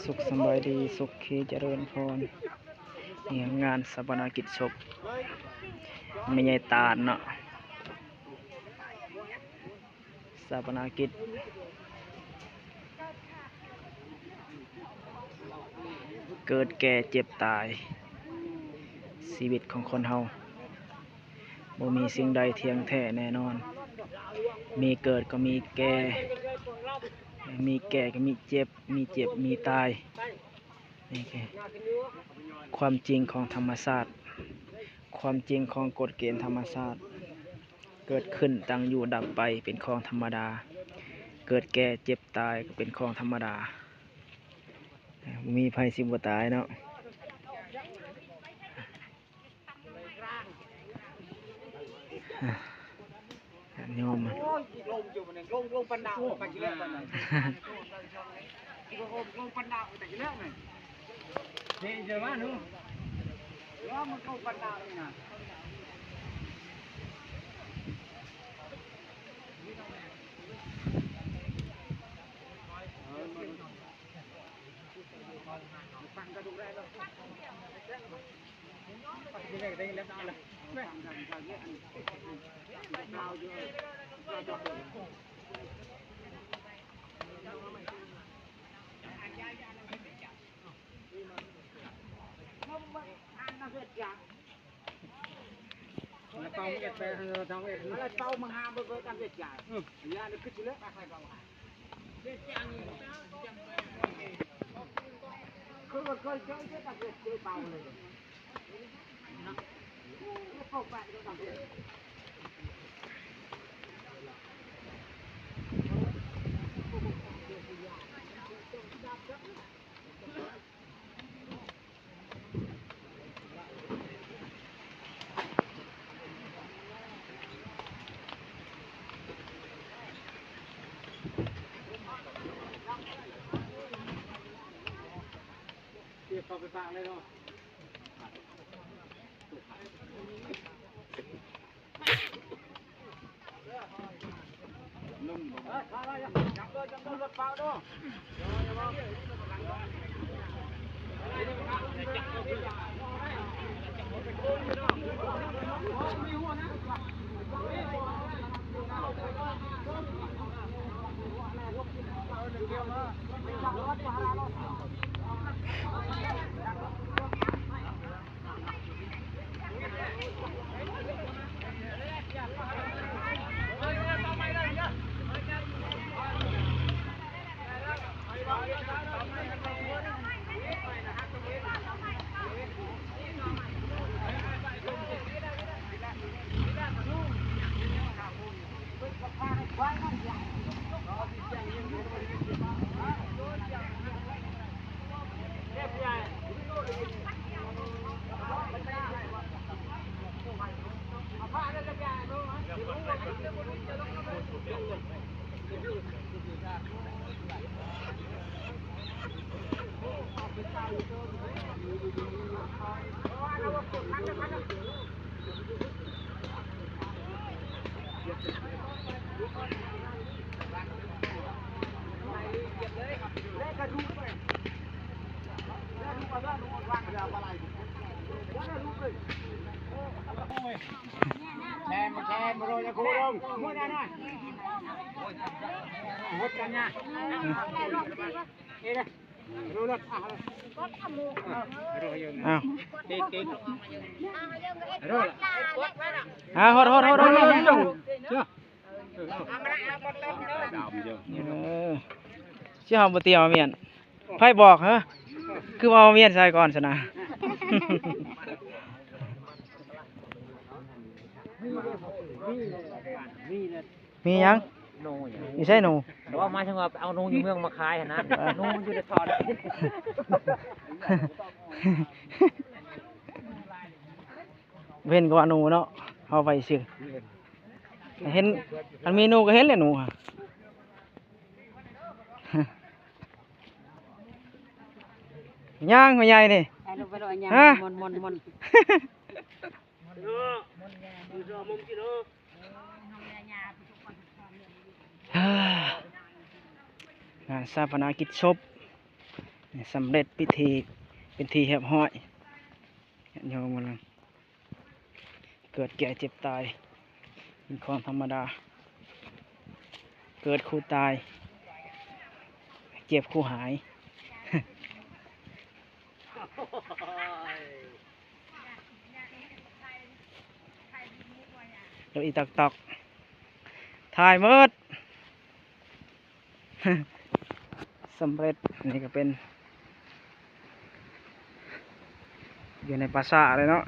สุขสำบายดีสุขขีเจริญพรนี่งานสาปนกิจศพไม่ใหญ่ตาลเนาะสาปนกิจเกิดแก่เจ็บตายชีวิตของคนเฮาบ่มีสิ่งใดเที่ยงแท้แน่นอนมีเกิดก็มีแก่มีแก่ก็มีเจ็บมีตายนี่คือความจริงของธรรมชาติความจริงของกฎเกณฑ์ธรรมชาติเกิดขึ้นตั้งอยู่ดับไปเป็นของธรรมดาเกิดแก่เจ็บตายก็เป็นของธรรมดามีภัยสิบ่ตายเนาะยอมมันลงปันดาวไปกี่เรื่องมันลงปันดาวไปกี่เรื่องมันเดี๋ยวจะมาหนูแล้วมันลงปันดาวเลยนะฟังกระดูกได้แล้วปัจจุบันได้เล็บอะไรเป่าเอ็ดไปทางเอ็ดอะไรเป่ามังหาเบอร์การเด็ดใหญ่ยาเนี่ยขึ้นเยอะอะไรเป่าเด็ดใหญ่คือว่าเคยเจอเยอะการเด็ดเป่าเลยนะเป่าไปก็ทำเลยเข้าไปปากเลยเนาะนุ่มจับรถเปล่าด้วยแชร์มาโรยจะคู่ลงมั่วได้นะหดกันเนี่ยนี่นะรู้รถอ้าวติ๊กรู้ละหดเชื่อบ่เตียวเมียนไผบอกฮะคือว่าเมียนใส่ก่อนซะนะมียังมีใช่หนูแต่ว่ามาช่างว่าเอาหนูอยู่เมืองมาขายนะหนูอยู่ในทอดเห็นก็ว่าหนูเนาะเอาไปซื้อเห็นมันมีหนูก็เห็นเลยหนูย่างไม่ใหญ่นี่ฮะงานสาปนกิจศพ สำเร็จพิธีเป็นทีเรียบร้อยโยมกำลังเกิดแก่เจ็บตายเป็นของธรรมดาเกิดคู่ตายเจ็บคู่หาย เดี๋ยวอีตอกถ่ายหมด สำเร็จนี่ก็เป็นอยู่ในปราสาทเลยเนาะ